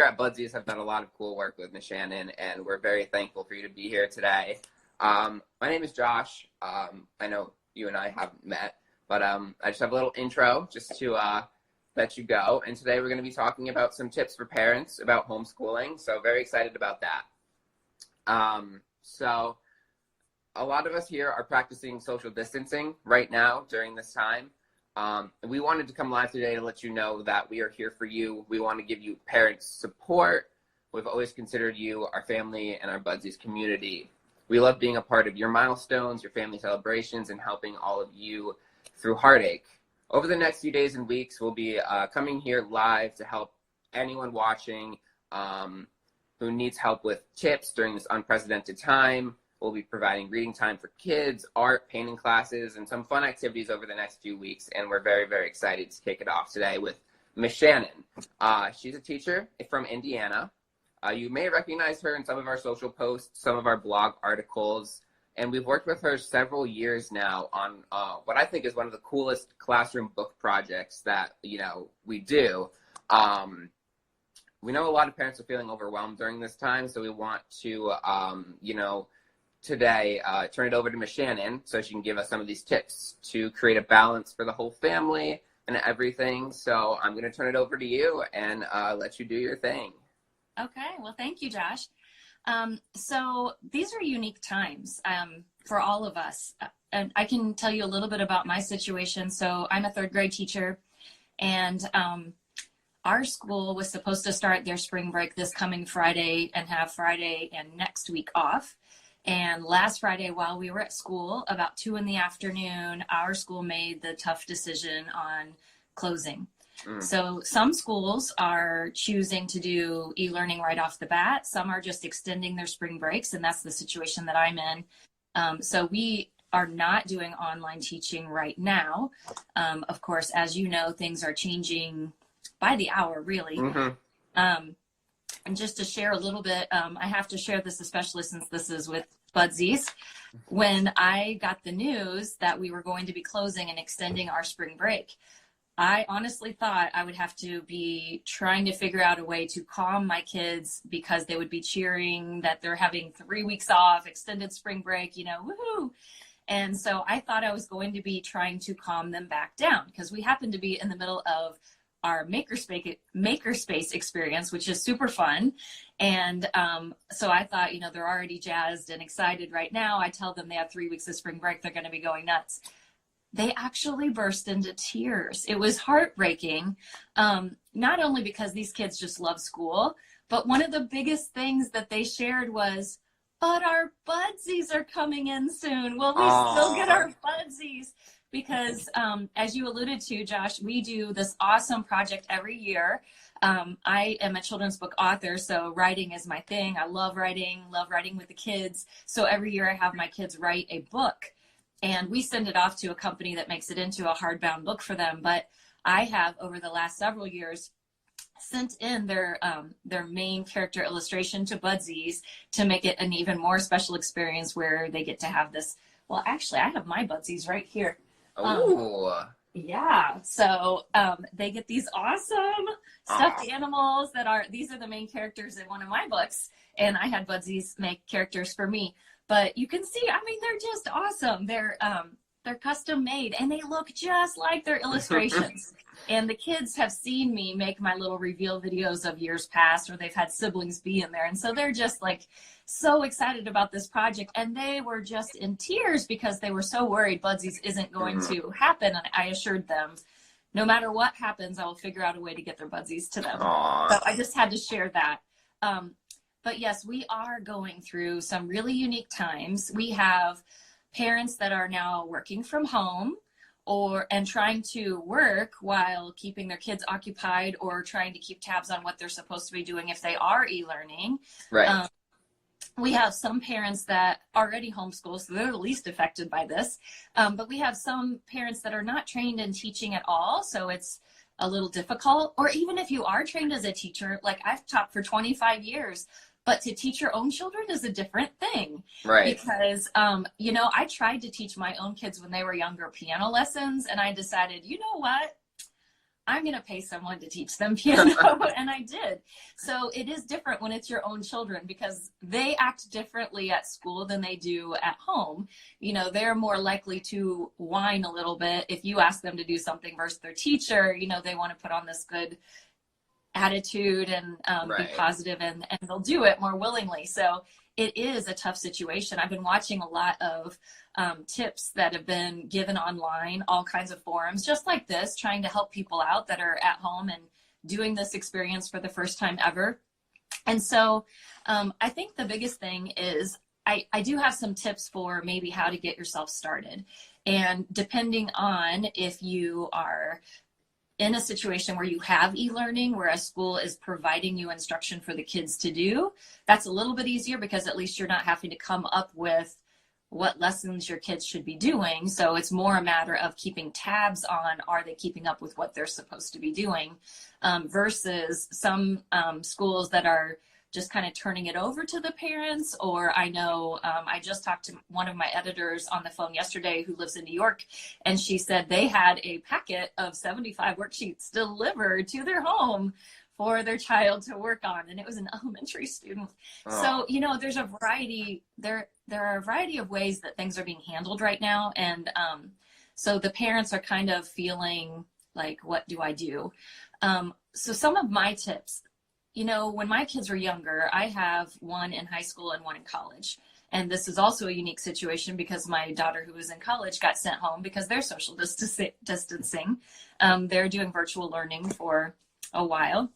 at Budsies have done a lot of cool work with Miss Shannon, and we're very thankful for you to be here today. My name is Josh. I know you and I haven't met, but I just have a little intro just to let you go. And today we're going to be talking about some tips for parents about homeschooling. So very excited about that. So a lot of us here are practicing social distancing right now during this time. And we wanted to come live today to let you know that we are here for you. We want to give you parents support. We've always considered you our family and our Budsies community. We love being a part of your milestones, your family celebrations, and helping all of you through heartache. Over the next few days and weeks, we'll be coming here live to help anyone watching who needs help with tips during this unprecedented time. We'll be providing reading time for kids, art, painting classes, and some fun activities over the next few weeks. And we're very, very excited to kick it off today with Miss Shannon. She's a teacher from Indiana. You may recognize her in some of our social posts, some of our blog articles. And we've worked with her several years now on what I think is one of the coolest classroom book projects that, we do. We know a lot of parents are feeling overwhelmed during this time, so we want to, today turn it over to Miss Shannon so she can give us some of these tips to create a balance for the whole family and everything. So I'm going to turn it over to you and let you do your thing. Okay, well, thank you, Josh. So these are unique times for all of us. And I can tell you a little bit about my situation. So I'm a third grade teacher, and our school was supposed to start their spring break this coming Friday and have Friday and next week off. And last Friday, while we were at school, about 2 p.m, our school made the tough decision on closing. So some schools are choosing to do e-learning right off the bat. Some are just extending their spring breaks, and that's the situation that I'm in. So we are not doing online teaching right now. Of course, as you know, things are changing by the hour, really. And just to share a little bit, I have to share this, especially since this is with Budsies. When I got the news that we were going to be closing and extending our spring break, I honestly thought I would have to be trying to figure out a way to calm my kids because they would be cheering that they're having 3 weeks off, extended spring break, woohoo. And so I thought I was going to be trying to calm them back down because we happen to be in the middle of our makerspace experience, which is super fun. And so I thought, they're already jazzed and excited right now. I tell them they have 3 weeks of spring break. They're going to be going nuts. They actually burst into tears. It was heartbreaking, not only because these kids just love school, but one of the biggest things that they shared was, but our Budsies are coming in soon. Will we still get our Budsies? Because as you alluded to, Josh, we do this awesome project every year. I am a children's book author, so writing is my thing. I love writing with the kids. So every year I have my kids write a book, and we send it off to a company that makes it into a hardbound book for them. But I have, over the last several years, sent in their main character illustration to Budsies to make it an even more special experience where they get to have this. Well, actually, I have my Budsies right here. Yeah, so they get these awesome stuffed animals these are the main characters in one of my books, and I had Budsies make characters for me. But you can see, they're just awesome. They're custom made, and they look just like their illustrations. And the kids have seen me make my little reveal videos of years past, or they've had siblings be in there. And so they're just so excited about this project. And they were just in tears because they were so worried Budsies isn't going to happen. And I assured them, no matter what happens, I will figure out a way to get their Budsies to them. So I just had to share that. But yes, we are going through some really unique times. We have parents that are now working from home and trying to work while keeping their kids occupied, or trying to keep tabs on what they're supposed to be doing if they are e-learning. Right. We have some parents that already homeschool, so they're the least affected by this. But we have some parents that are not trained in teaching at all, so it's a little difficult. Or even if you are trained as a teacher, like I've taught for 25 years, but to teach your own children is a different thing. Right. Because, I tried to teach my own kids when they were younger piano lessons, and I decided, you know what? I'm going to pay someone to teach them piano. And I did. So it is different when it's your own children because they act differently at school than they do at home. You know, they're more likely to whine a little bit if you ask them to do something versus their teacher. You know, they want to put on this good attitude and be positive, and they'll do it more willingly. So it is a tough situation. I've been watching a lot of tips that have been given online, all kinds of forums, just like this, trying to help people out that are at home and doing this experience for the first time ever. And so I think the biggest thing is I do have some tips for maybe how to get yourself started. And depending on if you are in a situation where you have e-learning, where a school is providing you instruction for the kids to do, that's a little bit easier because at least you're not having to come up with what lessons your kids should be doing. So it's more a matter of keeping tabs on, are they keeping up with what they're supposed to be doing, versus some schools that are just kind of turning it over to the parents. Or I know I just talked to one of my editors on the phone yesterday who lives in New York, and she said they had a packet of 75 worksheets delivered to their home for their child to work on, and it was an elementary student. Oh. So, you know, there's a variety, there are a variety of ways that things are being handled right now. And so the parents are kind of feeling like, what do I do? So some of my tips, you know, when my kids were younger, I have one in high school and one in college. And this is also a unique situation because my daughter who was in college got sent home because they're social distancing. They're doing virtual learning for a while.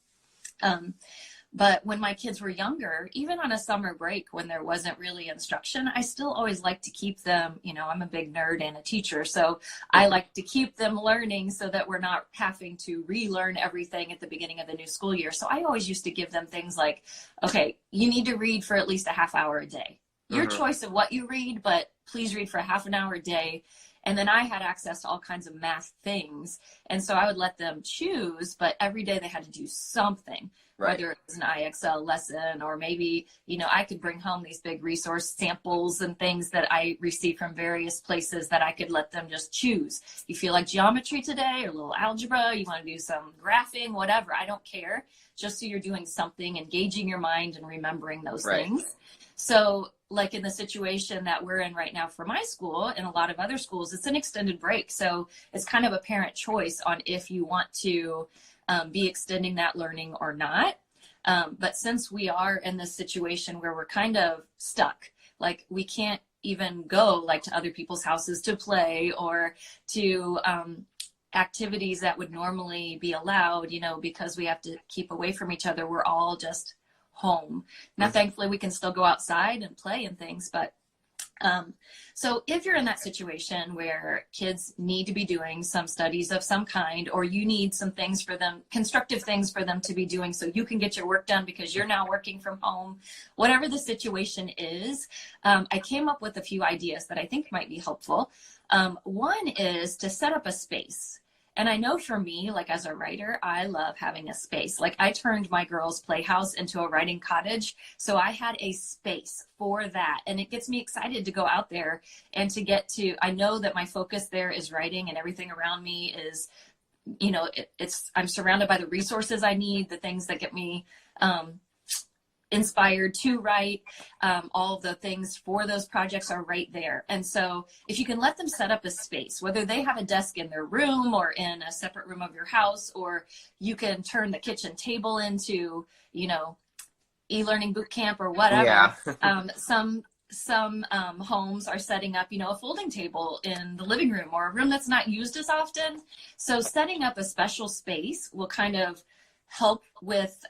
But when my kids were younger, even on a summer break when there wasn't really instruction, I still always like to keep them, you know, I'm a big nerd and a teacher, so I like to keep them learning so that we're not having to relearn everything at the beginning of the new school year. So I always used to give them things like, okay, you need to read for at least a half hour a day. Your choice of what you read, but please read for a half an hour a day. And then I had access to all kinds of math things. And so I would let them choose, but every day they had to do something, whether it was an IXL lesson or maybe, you know, I could bring home these big resource samples and things that I received from various places that I could let them just choose. You feel like geometry today or a little algebra, you want to do some graphing, whatever, I don't care. Just so you're doing something, engaging your mind and remembering those things. So like in the situation that we're in right now for my school and a lot of other schools, it's an extended break. So it's kind of a parent choice on if you want to be extending that learning or not. But since we are in this situation where we're kind of stuck, like we can't even go like to other people's houses to play or to activities that would normally be allowed, you know, because we have to keep away from each other. We're all just home. Now, thankfully, we can still go outside and play and things, but so if you're in that situation where kids need to be doing some studies of some kind, or you need some things for them, constructive things for them to be doing so you can get your work done because you're now working from home, whatever the situation is, I came up with a few ideas that I think might be helpful. One is to set up a space. And I know for me, like as a writer, I love having a space. Like I turned my girls' playhouse into a writing cottage. So I had a space for that. And it gets me excited to go out there and to get to, I know that my focus there is writing and everything around me is, you know, I'm surrounded by the resources I need, the things that get me inspired to write. All the things for those projects are right there. And so if you can let them set up a space, whether they have a desk in their room or in a separate room of your house, or you can turn the kitchen table into, you know, e-learning boot camp or whatever. Some homes are setting up, you know, a folding table in the living room or a room that's not used as often. So setting up a special space will kind of help with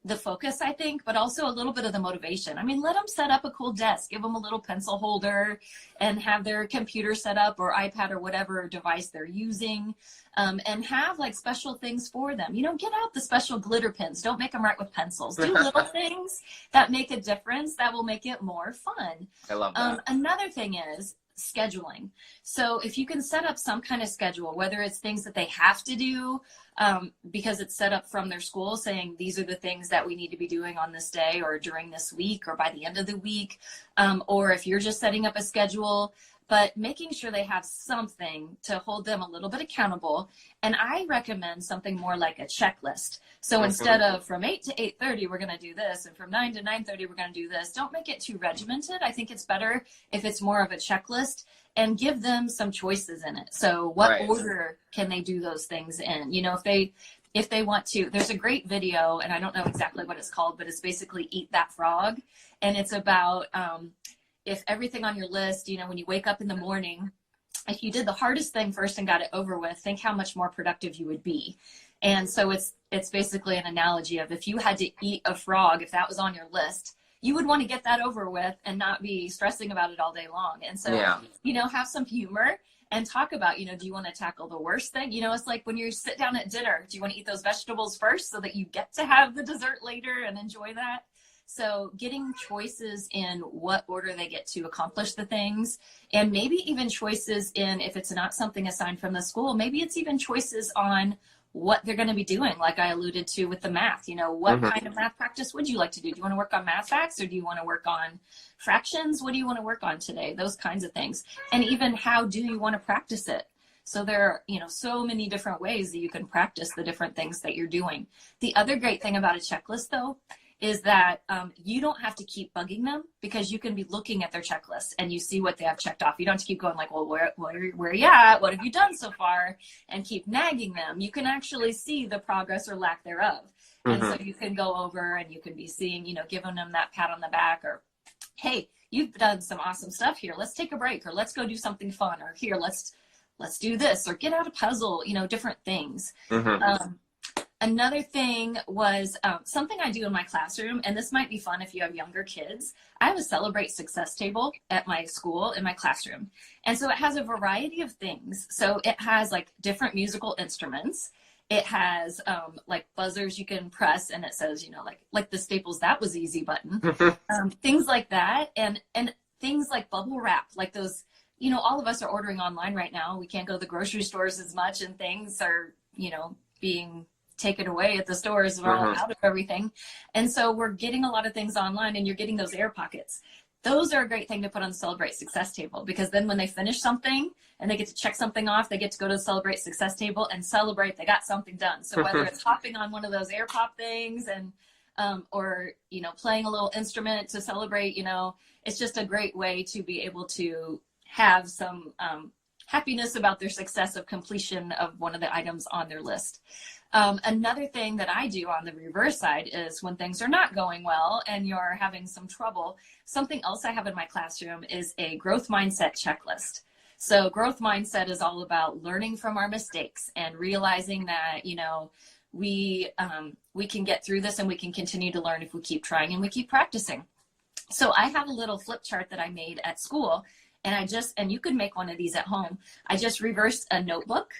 the focus, I think, but also a little bit of the motivation. I mean, let them set up a cool desk, give them a little pencil holder and have their computer set up or iPad or whatever device they're using, and have like special things for them. You know, get out the special glitter pens. Don't make them write with pencils. Do little things that make a difference that will make it more fun. I love that. Another thing is scheduling. So if you can set up some kind of schedule, whether it's things that they have to do because it's set up from their school saying these are the things that we need to be doing on this day or during this week or by the end of the week, or if you're just setting up a schedule but making sure they have something to hold them a little bit accountable. And I recommend something more like a checklist. So instead of from 8 to 8:30, we're going to do this, and from 9 to 9:30, we're going to do this. Don't make it too regimented. I think it's better if it's more of a checklist, and give them some choices in it. So what order can they do those things in? You know, if they want to, there's a great video, and I don't know exactly what it's called, but it's basically Eat That Frog. And it's about, if everything on your list, you know, when you wake up in the morning, if you did the hardest thing first and got it over with, think how much more productive you would be. And so it's basically an analogy of, if you had to eat a frog, if that was on your list, you would want to get that over with and not be stressing about it all day long. And so, you know, have some humor and talk about, you know, do you want to tackle the worst thing? You know, it's like when you sit down at dinner, do you want to eat those vegetables first so that you get to have the dessert later and enjoy that? So getting choices in what order they get to accomplish the things, and maybe even choices in, if it's not something assigned from the school, maybe it's even choices on what they're going to be doing, like I alluded to with the math. You know, what kind of math practice would you like to do? Do you want to work on math facts, or do you want to work on fractions? What do you want to work on today? Those kinds of things. And even how do you want to practice it? So there are, you know, so many different ways that you can practice the different things that you're doing. The other great thing about a checklist, though, is that you don't have to keep bugging them, because you can be looking at their checklist and you see what they have checked off. You don't have to keep going like, well, where are you at? What have you done so far? And keep nagging them. You can actually see the progress or lack thereof. And so you can go over and you can be seeing, you know, giving them that pat on the back, or, hey, you've done some awesome stuff here. Let's take a break, or let's go do something fun, or here, let's do this, or get out a puzzle, you know, different things. Another thing was something I do in my classroom, and this might be fun if you have younger kids. I have a Celebrate Success table at my school in my classroom. And so it has a variety of things. So it has like different musical instruments. It has like buzzers you can press, and it says, you know, like the Staples "That Was Easy" button, things like that. And things like bubble wrap, like those, you know, all of us are ordering online right now. We can't go to the grocery stores as much, and things are, you know, being taken away at the stores. We're all out of everything. And so we're getting a lot of things online, and you're getting those air pockets. Those are a great thing to put on the Celebrate Success table, because then when they finish something and they get to check something off, they get to go to the Celebrate Success table and celebrate they got something done. So whether it's hopping on one of those air pop things and or, you know, playing a little instrument to celebrate, you know, it's just a great way to be able to have some happiness about their success of completion of one of the items on their list. Another thing that I do on the reverse side is when things are not going well and you're having some trouble, something else I have in my classroom is a growth mindset checklist. So growth mindset is all about learning from our mistakes and realizing that, you know, we can get through this, and we can continue to learn if we keep trying and we keep practicing. So I have a little flip chart that I made at school, and you could make one of these at home. I just reversed a notebook,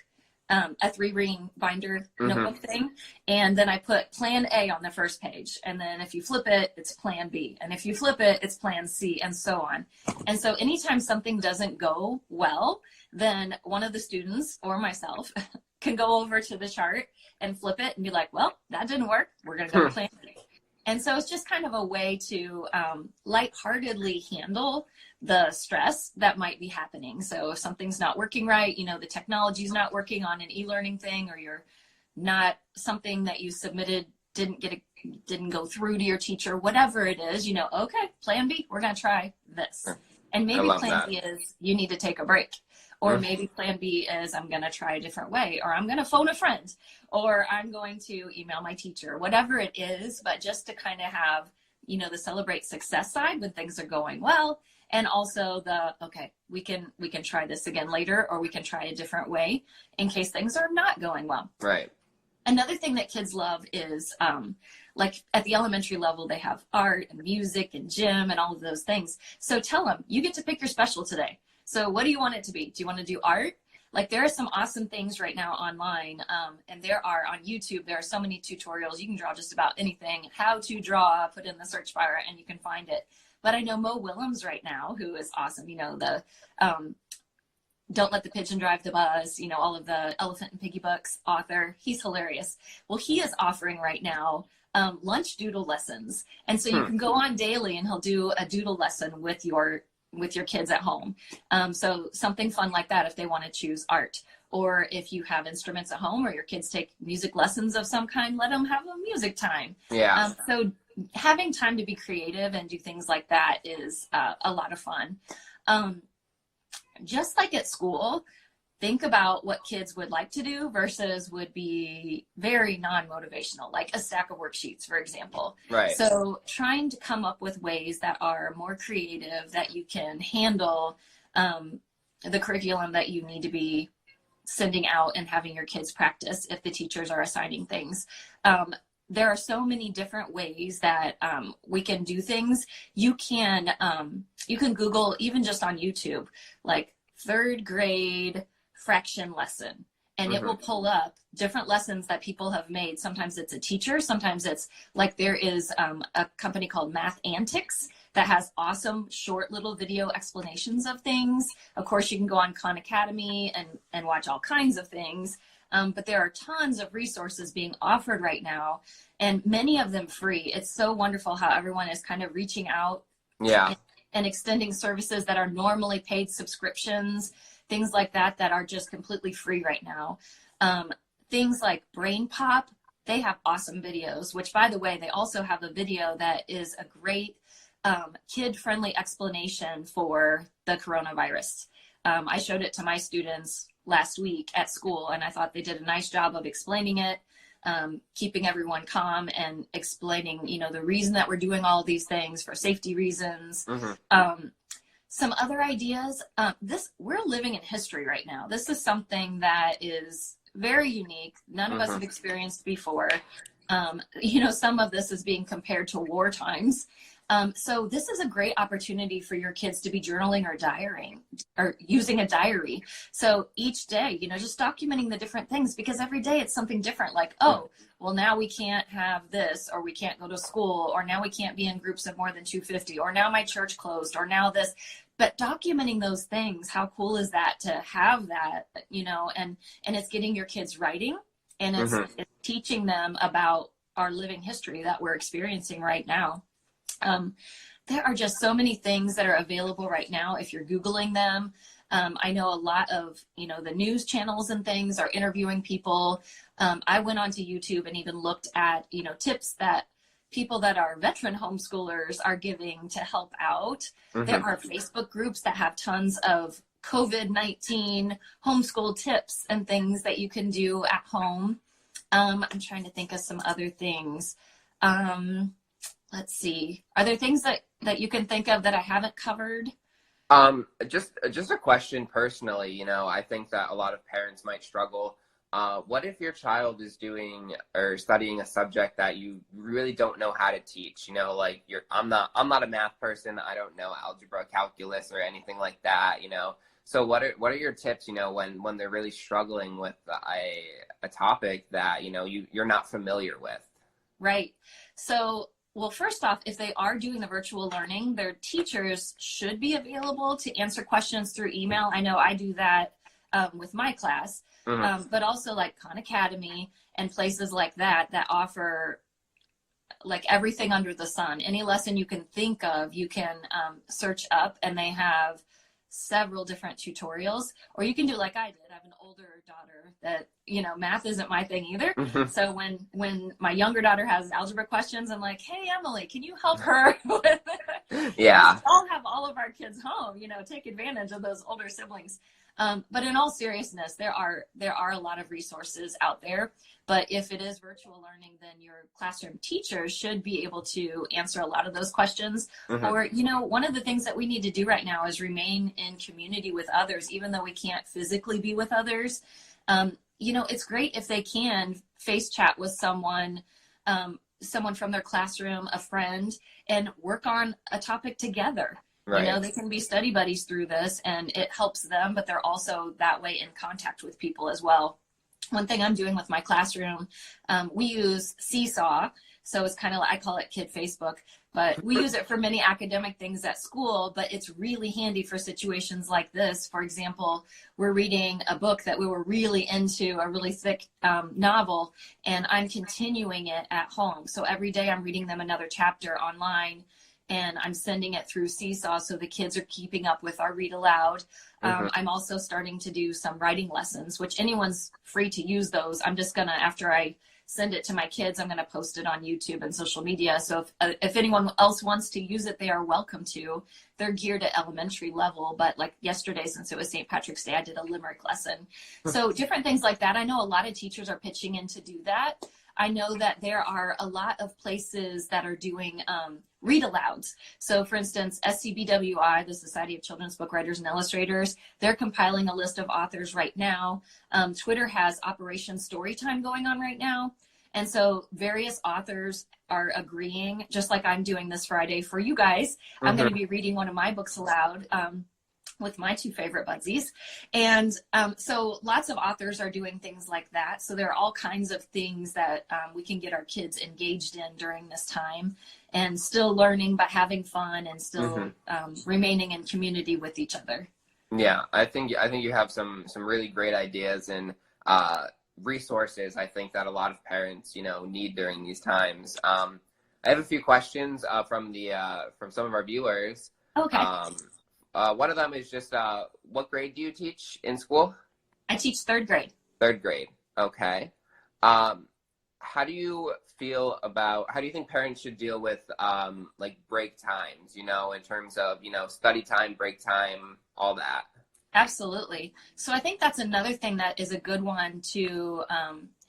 a 3-ring binder notebook thing. And then I put plan A on the first page. And then if you flip it, it's plan B. And if you flip it, it's plan C, and so on. And so anytime something doesn't go well, then one of the students or myself can go over to the chart and flip it and be like, well, that didn't work. We're going to go to plan B. And so it's just kind of a way to lightheartedly handle the stress that might be happening. So if something's not working right, you know, the technology's not working on an e-learning thing, or you're not, something that you submitted didn't go through to your teacher, whatever it is, you know, okay, plan B, we're going to try this. And maybe plan B is you need to take a break. Or maybe plan B is I'm going to try a different way, or I'm going to phone a friend, or I'm going to email my teacher, whatever it is. But just to kind of have, you know, the celebrate success side when things are going well, and also the, okay, we can try this again later, or we can try a different way in case things are not going well. Right. Another thing that kids love is like at the elementary level, they have art and music and gym and all of those things. So tell them, you get to pick your special today. So what do you want it to be? Do you want to do art? Like there are some awesome things right now online, and there are on YouTube, there are so many tutorials. You can draw just about anything, how to draw, put in the search bar and you can find it. But I know Mo Willems right now, who is awesome, you know, the Don't Let the Pigeon Drive the Bus, you know, all of the Elephant and Piggy books author. He's hilarious. Well, he is offering right now lunch doodle lessons. And so you can go on daily and he'll do a doodle lesson with your with your kids at home. So something fun like that if they want to choose art, or if you have instruments at home or your kids take music lessons of some kind, let them have a music time. Yeah. So having time to be creative and do things like that is a lot of fun. Just like at school, think about what kids would like to do versus would be very non-motivational, like a stack of worksheets, for example. Right. So trying to come up with ways that are more creative, that you can handle the curriculum that you need to be sending out and having your kids practice if the teachers are assigning things. There are so many different ways that we can do things. You can Google, even just on YouTube, like 3rd grade fraction lesson, and it will pull up different lessons that people have made. Sometimes it's a teacher, sometimes it's like there is a company called Math Antics that has awesome short little video explanations of things. Of course, you can go on Khan Academy and watch all kinds of things. But there are tons of resources being offered right now, and many of them free. It's so wonderful how everyone is kind of reaching out and extending services that are normally paid subscriptions, things like that are just completely free right now. Things like Brain Pop, they have awesome videos, which, by the way, they also have a video that is a great kid-friendly explanation for the coronavirus. I showed it to my students last week at school, and I thought they did a nice job of explaining it, keeping everyone calm and explaining, the reason that we're doing all of these things for safety reasons. Some other ideas, we're living in history right now. This is something that is very unique. None of us have experienced before. Some of this is being compared to war times. So this is a great opportunity for your kids to be journaling or diarying or using a diary. So each day, just documenting the different things, because every day it's something different. Like, oh, well, now we can't have this, or we can't go to school, or now we can't be in groups of more than 250, or now my church closed, or now this. But documenting those things, how cool is that to have that, and it's getting your kids writing, and it's teaching them about our living history that we're experiencing right now. There are just so many things that are available right now if you're Googling them. I know a lot of, the news channels and things are interviewing people. I went onto YouTube and even looked at, tips that people that are veteran homeschoolers are giving to help out. There are Facebook groups that have tons of COVID-19 homeschool tips and things that you can do at home. I'm trying to think of some other things. Let's see. Are there things that you can think of that I haven't covered? Just a question personally, I think that a lot of parents might struggle. What if your child is doing or studying a subject that you really don't know how to teach? Like I'm not a math person. I don't know algebra, calculus, or anything like that. So what are your tips? When they're really struggling with a topic that you're not familiar with. Right. So, well, first off, if they are doing the virtual learning, their teachers should be available to answer questions through email. I know I do that with my class. But also like Khan Academy and places like that offer like everything under the sun. Any lesson you can think of, you can search up, and they have several different tutorials. Or you can do like I did. I have an older daughter that, math isn't my thing either. So when my younger daughter has algebra questions, I'm like, hey, Emily, can you help her with it? Yeah. We all have all of our kids home, take advantage of those older siblings. But in all seriousness, there are a lot of resources out there. But if it is virtual learning, then your classroom teachers should be able to answer a lot of those questions. Or, one of the things that we need to do right now is remain in community with others, even though we can't physically be with others. It's great if they can face chat with someone from their classroom, a friend, and work on a topic together. Right. They can be study buddies through this, and it helps them, but they're also that way in contact with people as well. One thing I'm doing with my classroom, we use Seesaw. So it's kind of like, I call it Kid Facebook, but we use it for many academic things at school, but it's really handy for situations like this. For example, we're reading a book that we were really into, a really thick novel, and I'm continuing it at home. So every day I'm reading them another chapter online, and I'm sending it through Seesaw so the kids are keeping up with our read aloud. I'm also starting to do some writing lessons, which anyone's free to use those. I'm just gonna, after I send it to my kids, I'm gonna post it on YouTube and social media. So if anyone else wants to use it, they are welcome to. They're geared at elementary level, but like yesterday, since it was St. Patrick's Day, I did a limerick lesson. So different things like that. I know a lot of teachers are pitching in to do that. I know that there are a lot of places that are doing read alouds. So for instance, SCBWI, the Society of Children's Book Writers and Illustrators, they're compiling a list of authors right now. Twitter has Operation Storytime going on right now. And so various authors are agreeing, just like I'm doing this Friday for you guys. I'm going to be reading one of my books aloud. With my two favorite Budsies. And so lots of authors are doing things like that. So there are all kinds of things that we can get our kids engaged in during this time and still learning, but having fun and still remaining in community with each other. Yeah, I think you have some really great ideas and resources, I think, that a lot of parents, need during these times. I have a few questions from some of our viewers. Okay. One of them is just, what grade do you teach in school? I teach third grade. Third grade. Okay. How do you think parents should deal with, like break times, in terms of, study time, break time, all that? Absolutely. So I think that's another thing that is a good one to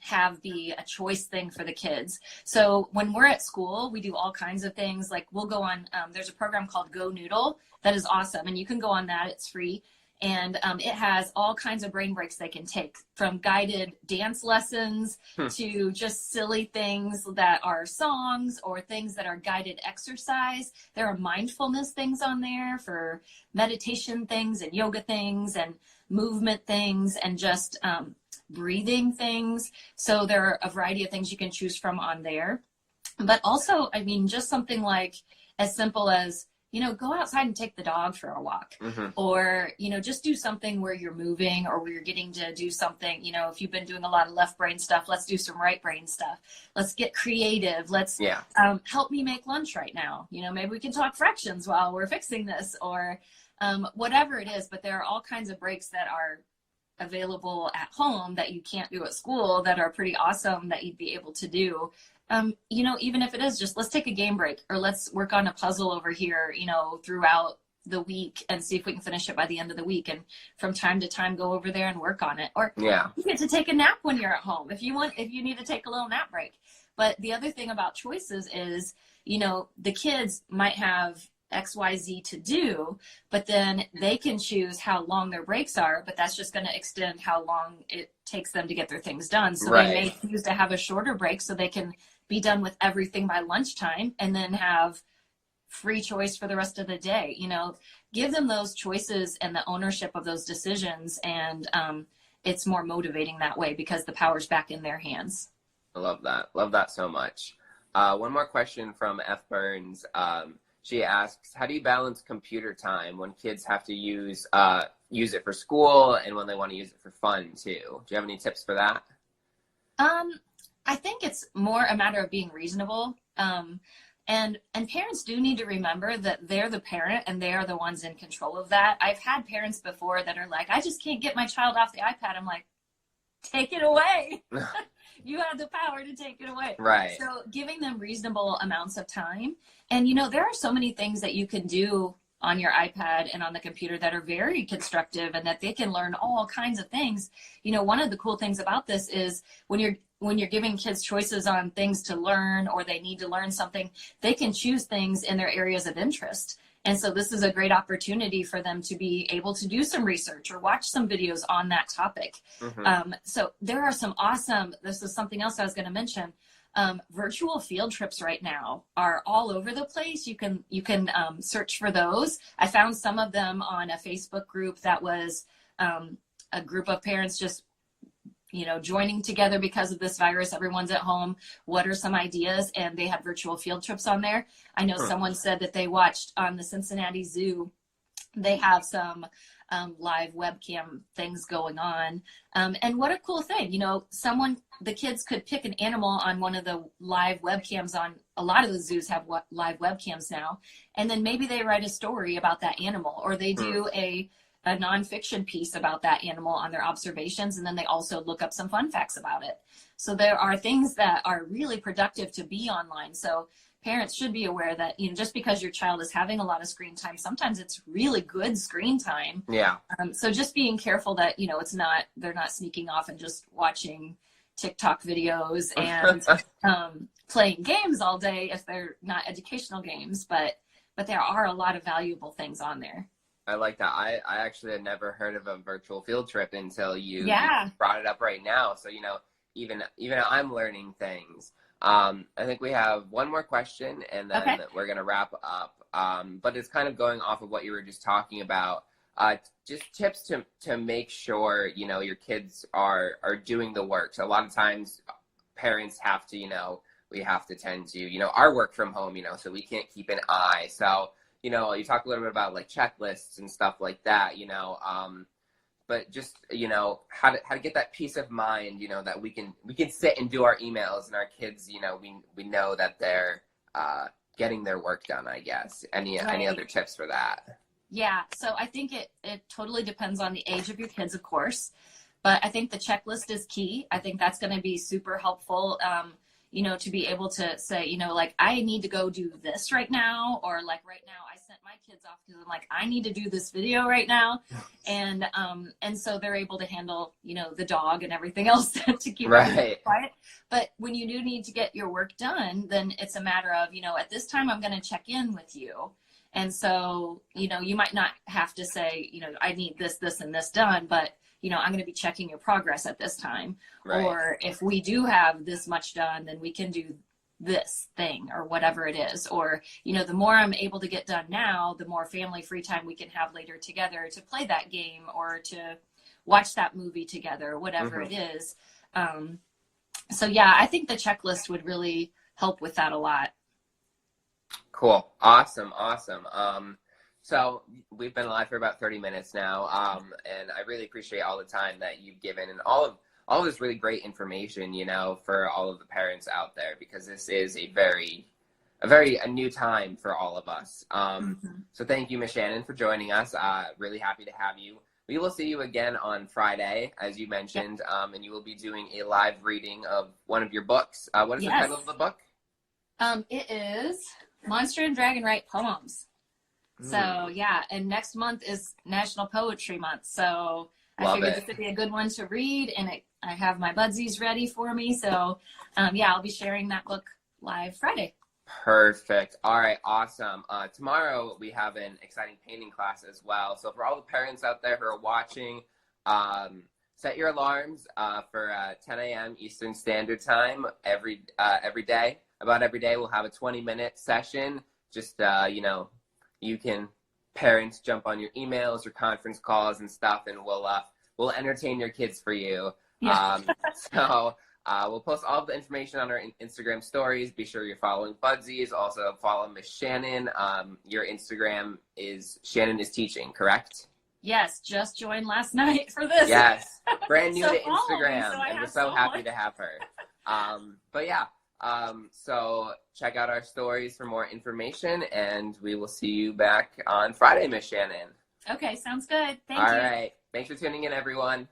have be a choice thing for the kids. So when we're at school, we do all kinds of things. Like we'll go on, there's a program called Gonoodle that is awesome. And you can go on that, it's free. And it has all kinds of brain breaks they can take, from guided dance lessons to just silly things that are songs or things that are guided exercise. There are mindfulness things on there for meditation things and yoga things and movement things and just breathing things. So there are a variety of things you can choose from on there. But also, I mean, just something like as simple as, go outside and take the dog for a walk, or, just do something where you're moving or where you're getting to do something. If you've been doing a lot of left brain stuff, let's do some right brain stuff. Let's get creative. Let's help me make lunch right now. Maybe we can talk fractions while we're fixing this, or whatever it is. But there are all kinds of breaks that are available at home that you can't do at school that are pretty awesome that you'd be able to do. Even if it is just, let's take a game break, or let's work on a puzzle over here, throughout the week and see if we can finish it by the end of the week. And from time to time, go over there and work on it. Or you get to take a nap when you're at home if you need to take a little nap break. But the other thing about choices is, the kids might have XYZ to do, but then they can choose how long their breaks are, but that's just going to extend how long it takes them to get their things done. So they may choose to have a shorter break so they can be done with everything by lunchtime and then have free choice for the rest of the day. Give them those choices and the ownership of those decisions. And it's more motivating that way because the power's back in their hands. I love that. Love that so much. One more question from F. Burns. She asks, how do you balance computer time when kids have to use it for school and when they want to use it for fun too? Do you have any tips for that? I think it's more a matter of being reasonable. And parents do need to remember that they're the parent and they are the ones in control of that. I've had parents before that are like, I just can't get my child off the iPad. I'm like, take it away. You have the power to take it away. Right. So giving them reasonable amounts of time. And, there are so many things that you can do on your iPad and on the computer that are very constructive and that they can learn all kinds of things. One of the cool things about this is when you're giving kids choices on things to learn or they need to learn something, they can choose things in their areas of interest. And so this is a great opportunity for them to be able to do some research or watch some videos on that topic. So there are some awesome, this is something else I was going to mention. Virtual field trips right now are all over the place. You can search for those. I found some of them on a Facebook group that was a group of parents just joining together because of this virus. Everyone's at home. What are some ideas? And they had virtual field trips on there. I know someone said that they watched on the Cincinnati Zoo. They have some live webcam things going on. And what a cool thing, the kids could pick an animal on one of the live webcams. On a lot of the zoos have live webcams now. And then maybe they write a story about that animal, or they do a nonfiction piece about that animal on their observations. And then they also look up some fun facts about it. So there are things that are really productive to be online. So parents should be aware that, just because your child is having a lot of screen time, sometimes it's really good screen time. Yeah. So just being careful that, they're not sneaking off and just watching TikTok videos and playing games all day if they're not educational games, but there are a lot of valuable things on there. I like that. I actually had never heard of a virtual field trip until you brought it up right now. So, even I'm learning things. I think we have one more question, and then we're going to wrap up. But it's kind of going off of what you were just talking about. Just tips to make sure, your kids are doing the work. So a lot of times parents have to, we have to tend to, our work from home, so we can't keep an eye. So, you talk a little bit about like checklists and stuff like that, but just, how to get that peace of mind, that we can sit and do our emails, and our kids, we know that they're getting their work done, I guess. Any other tips for that? Yeah. So I think it totally depends on the age of your kids, of course, but I think the checklist is key. I think that's going to be super helpful. To be able to say, like, I need to go do this right now, or like right now I sent my kids off because I'm like, I need to do this video right now. And so they're able to handle, the dog and everything else to keep everything quiet. But when you do need to get your work done, then it's a matter of, at this time I'm going to check in with you. And so, you might not have to say, I need this, this, and this done, but I'm going to be checking your progress at this time. Right. Or if we do have this much done, then we can do this thing or whatever it is. Or, the more I'm able to get done now, the more family free time we can have later together to play that game or to watch that movie together, whatever it is. So yeah, I think the checklist would really help with that a lot. Cool. Awesome. So we've been live for about 30 minutes now, and I really appreciate all the time that you've given and all of this really great information, for all of the parents out there, because this is a new time for all of us. So thank you, Miss Shannon, for joining us. Really happy to have you. We will see you again on Friday, as you mentioned, and you will be doing a live reading of one of your books. What is the title of the book? It is Monster and Dragon Write Poems. So yeah, and next month is National Poetry Month. So I figured this would be a good one to read, and I have my Budsies ready for me. So I'll be sharing that book live Friday. Perfect. All right, awesome. Tomorrow we have an exciting painting class as well. So for all the parents out there who are watching, set your alarms for 10 a.m. Eastern Standard Time every day. About every day we'll have a 20-minute session. Just you can, parents, jump on your emails or conference calls and stuff, and we'll entertain your kids for you. Yeah. So we'll post all of the information on our Instagram stories. Be sure you're following Budsies. Also follow Miss Shannon. Your Instagram is Shannon is Teaching, correct? Yes, just joined last night for this. Yes, brand new to Instagram, and we're so happy to have her. But yeah. So check out our stories for more information, and we will see you back on Friday, Miss Shannon. Okay, sounds good. Thank you. All right. Thanks for tuning in, everyone.